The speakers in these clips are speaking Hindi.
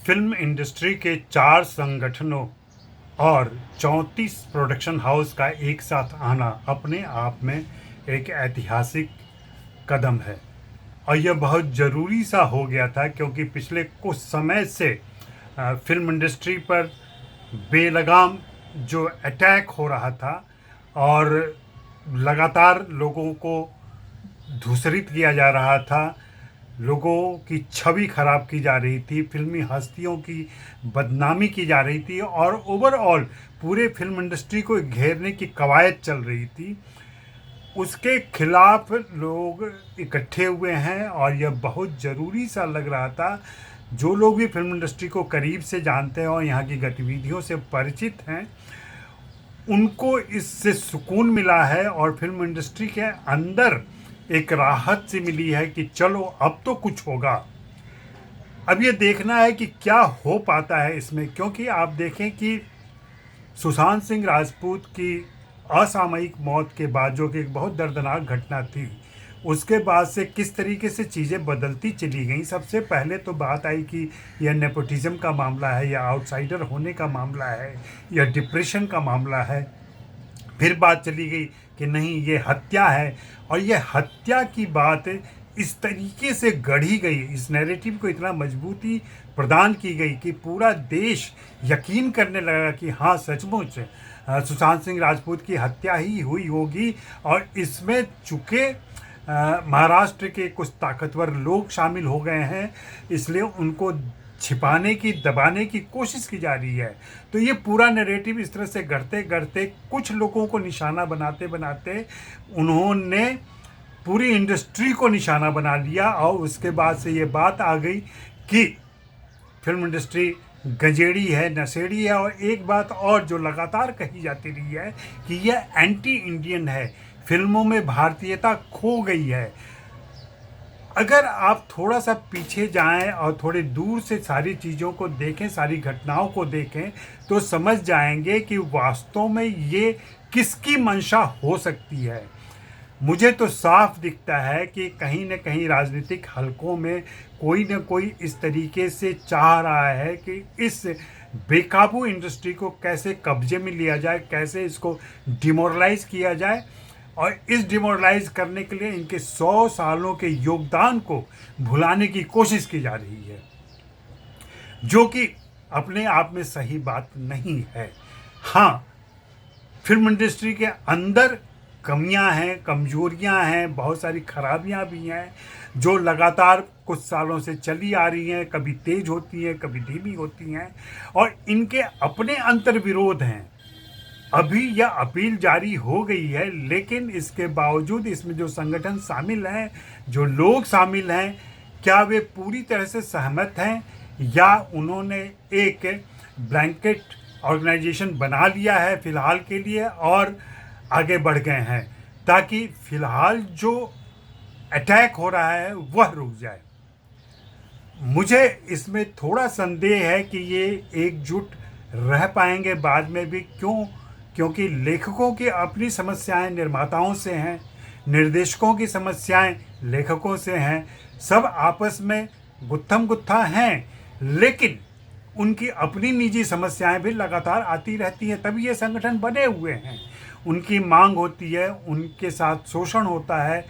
फिल्म इंडस्ट्री के 4 संगठनों और 34 प्रोडक्शन हाउस का एक साथ आना अपने आप में एक ऐतिहासिक कदम है और यह बहुत ज़रूरी सा हो गया था क्योंकि पिछले कुछ समय से फिल्म इंडस्ट्री पर बेलगाम जो अटैक हो रहा था और लगातार लोगों को धूसरित किया जा रहा था, लोगों की छवि खराब की जा रही थी, फिल्मी हस्तियों की बदनामी की जा रही थी और ओवरऑल पूरे फिल्म इंडस्ट्री को घेरने की कवायद चल रही थी। उसके खिलाफ लोग इकट्ठे हुए हैं और यह बहुत ज़रूरी सा लग रहा था। जो लोग भी फिल्म इंडस्ट्री को करीब से जानते हैं और यहाँ की गतिविधियों से परिचित हैं, उनको इससे सुकून मिला है और फिल्म इंडस्ट्री के अंदर एक राहत सी मिली है कि चलो अब तो कुछ होगा। अब ये देखना है कि क्या हो पाता है इसमें, क्योंकि आप देखें कि सुशांत सिंह राजपूत की असामयिक मौत के बाद, जो कि एक बहुत दर्दनाक घटना थी, उसके बाद से किस तरीके से चीज़ें बदलती चली गई। सबसे पहले तो बात आई कि यह नेपोटिज्म का मामला है, या आउटसाइडर होने का मामला है, या डिप्रेशन का मामला है। फिर बात चली गई कि नहीं, ये हत्या है, और ये हत्या की बात इस तरीके से गढ़ी गई, इस नैरेटिव को इतना मजबूती प्रदान की गई कि पूरा देश यकीन करने लगा कि हाँ, सचमुच सुशांत सिंह राजपूत की हत्या ही हुई होगी। और इसमें चूँकि महाराष्ट्र के कुछ ताकतवर लोग शामिल हो गए हैं, इसलिए उनको छिपाने की, दबाने की कोशिश की जा रही है। तो ये पूरा नैरेटिव इस तरह से गढ़ते गढ़ते, कुछ लोगों को निशाना बनाते बनाते उन्होंने पूरी इंडस्ट्री को निशाना बना लिया। और उसके बाद से ये बात आ गई कि फिल्म इंडस्ट्री गंजेड़ी है, नशेड़ी है। और एक बात और जो लगातार कही जाती रही है कि यह एंटी इंडियन है, फिल्मों में भारतीयता खो गई है। अगर आप थोड़ा सा पीछे जाएं और थोड़े दूर से सारी चीज़ों को देखें, सारी घटनाओं को देखें, तो समझ जाएंगे कि वास्तव में ये किसकी मंशा हो सकती है। मुझे तो साफ दिखता है कि कहीं न कहीं राजनीतिक हलकों में कोई न कोई इस तरीके से चाह रहा है कि इस बेकाबू इंडस्ट्री को कैसे कब्जे में लिया जाए, कैसे इसको डिमोरलाइज किया जाए। और इस डिमोरलाइज करने के लिए इनके 100 सालों के योगदान को भुलाने की कोशिश की जा रही है, जो कि अपने आप में सही बात नहीं है। हाँ, फिल्म इंडस्ट्री के अंदर कमियां हैं, कमजोरियां हैं, बहुत सारी खराबियां भी हैं, जो लगातार कुछ सालों से चली आ रही हैं। कभी तेज होती हैं, कभी धीमी होती हैं, और इनके अपने अंतर्विरोध हैं। अभी यह अपील जारी हो गई है, लेकिन इसके बावजूद इसमें जो संगठन शामिल हैं, जो लोग शामिल हैं, क्या वे पूरी तरह से सहमत हैं, या उन्होंने एक ब्लैंकेट ऑर्गेनाइजेशन बना लिया है फिलहाल के लिए और आगे बढ़ गए हैं, ताकि फिलहाल जो अटैक हो रहा है वह रुक जाए। मुझे इसमें थोड़ा संदेह है कि ये एकजुट रह पाएंगे बाद में भी। क्योंकि लेखकों की अपनी समस्याएं निर्माताओं से हैं, निर्देशकों की समस्याएं लेखकों से हैं, सब आपस में गुत्थम गुत्था हैं, लेकिन उनकी अपनी निजी समस्याएं भी लगातार आती रहती हैं। तभी ये संगठन बने हुए हैं। उनकी मांग होती है, उनके साथ शोषण होता है।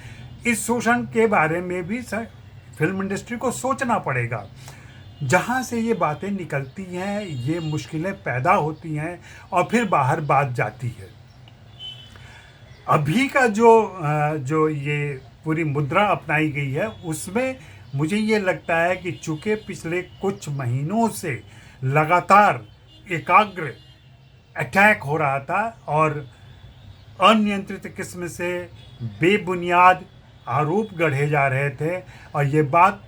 इस शोषण के बारे में भी फिल्म इंडस्ट्री को सोचना पड़ेगा। जहाँ से ये बातें निकलती हैं, ये मुश्किलें पैदा होती हैं और फिर बाहर बात जाती है। अभी का जो ये पूरी मुद्रा अपनाई गई है, उसमें मुझे ये लगता है कि चूँकि पिछले कुछ महीनों से लगातार एकाग्र अटैक हो रहा था और अनियंत्रित किस्म से बेबुनियाद आरोप गढ़े जा रहे थे, और ये बात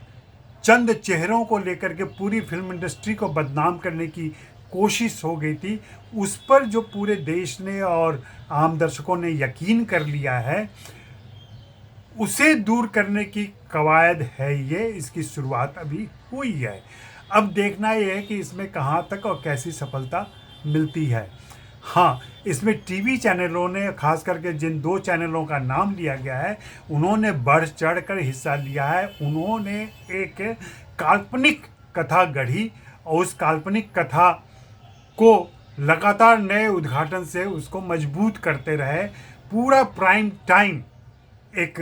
चंद चेहरों को लेकर के पूरी फिल्म इंडस्ट्री को बदनाम करने की कोशिश हो गई थी, उस पर जो पूरे देश ने और आम दर्शकों ने यकीन कर लिया है, उसे दूर करने की कवायद है ये। इसकी शुरुआत अभी हुई है। अब देखना यह है कि इसमें कहाँ तक और कैसी सफलता मिलती है। हाँ, इसमें टीवी चैनलों ने, खास करके जिन 2 चैनलों का नाम लिया गया है, उन्होंने बढ़ चढ़ कर हिस्सा लिया है। उन्होंने एक काल्पनिक कथा गढ़ी और उस काल्पनिक कथा को लगातार नए उद्घाटन से उसको मजबूत करते रहे। पूरा प्राइम टाइम एक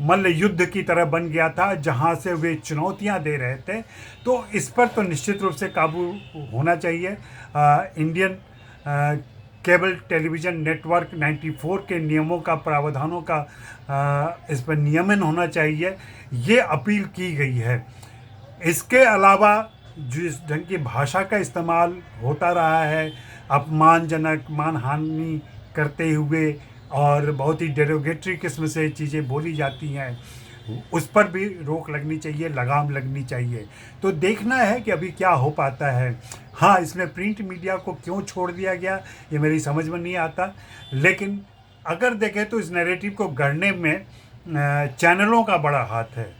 मल्ल युद्ध की तरह बन गया था जहां से वे चुनौतियां दे रहे थे। तो इस पर तो निश्चित रूप से काबू होना चाहिए। इंडियन केबल टेलीविज़न नेटवर्क 94 के नियमों का, प्रावधानों का इस पर नियमन होना चाहिए, ये अपील की गई है। इसके अलावा जिस ढंग की भाषा का इस्तेमाल होता रहा है, अपमानजनक, मानहानि करते हुए और बहुत ही डेरोगेटरी किस्म से चीज़ें बोली जाती हैं, उस पर भी रोक लगनी चाहिए, लगाम लगनी चाहिए। तो देखना है कि अभी क्या हो पाता है। हाँ, इसमें प्रिंट मीडिया को क्यों छोड़ दिया गया ये मेरी समझ में नहीं आता, लेकिन अगर देखें तो इस नैरेटिव को गढ़ने में चैनलों का बड़ा हाथ है।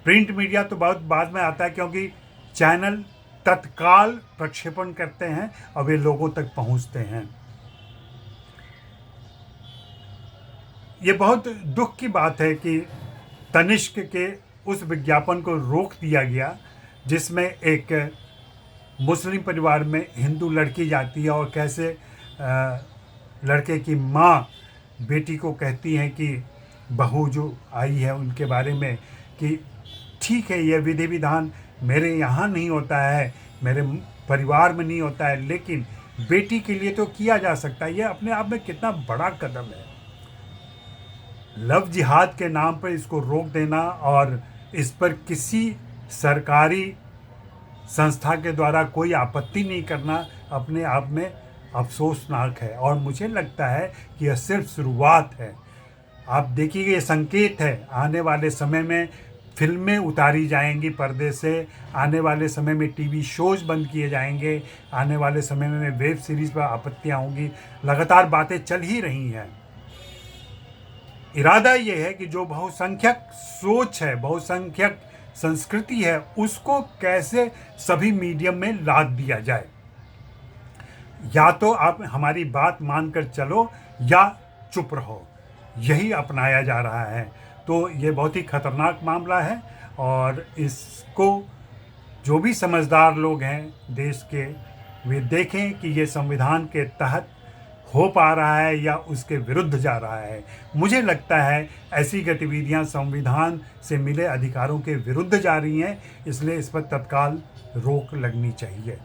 प्रिंट मीडिया तो बहुत बाद में आता है, क्योंकि चैनल तत्काल प्रक्षेपण करते हैं और वे लोगों तक पहुंचते हैं। ये बहुत दुख की बात है कि तनिष्क के उस विज्ञापन को रोक दिया गया जिसमें एक मुस्लिम परिवार में हिंदू लड़की जाती है और कैसे लड़के की माँ बेटी को कहती हैं कि बहू जो आई है उनके बारे में कि ठीक है, यह विधि विधान मेरे यहाँ नहीं होता है, मेरे परिवार में नहीं होता है, लेकिन बेटी के लिए तो किया जा सकता है। यह अपने आप में कितना बड़ा कदम है। लव जिहाद के नाम पर इसको रोक देना और इस पर किसी सरकारी संस्था के द्वारा कोई आपत्ति नहीं करना अपने आप में अफसोसनाक है। और मुझे लगता है कि यह सिर्फ शुरुआत है। आप देखिए, ये संकेत है, आने वाले समय में फिल्में उतारी जाएंगी पर्दे से, आने वाले समय में टीवी शोज बंद किए जाएंगे, आने वाले समय में वेब सीरीज़ पर आपत्तियाँ होंगी। लगातार बातें चल ही रही हैं। इरादा ये है कि जो बहुसंख्यक सोच है, बहुसंख्यक संस्कृति है, उसको कैसे सभी मीडियम में लाद दिया जाए। या तो आप हमारी बात मानकर चलो या चुप रहो, यही अपनाया जा रहा है। तो ये बहुत ही खतरनाक मामला है और इसको जो भी समझदार लोग हैं देश के, वे देखें कि ये संविधान के तहत हो पा रहा है या उसके विरुद्ध जा रहा है। मुझे लगता है ऐसी गतिविधियां संविधान से मिले अधिकारों के विरुद्ध जा रही हैं, इसलिए इस पर तत्काल रोक लगनी चाहिए।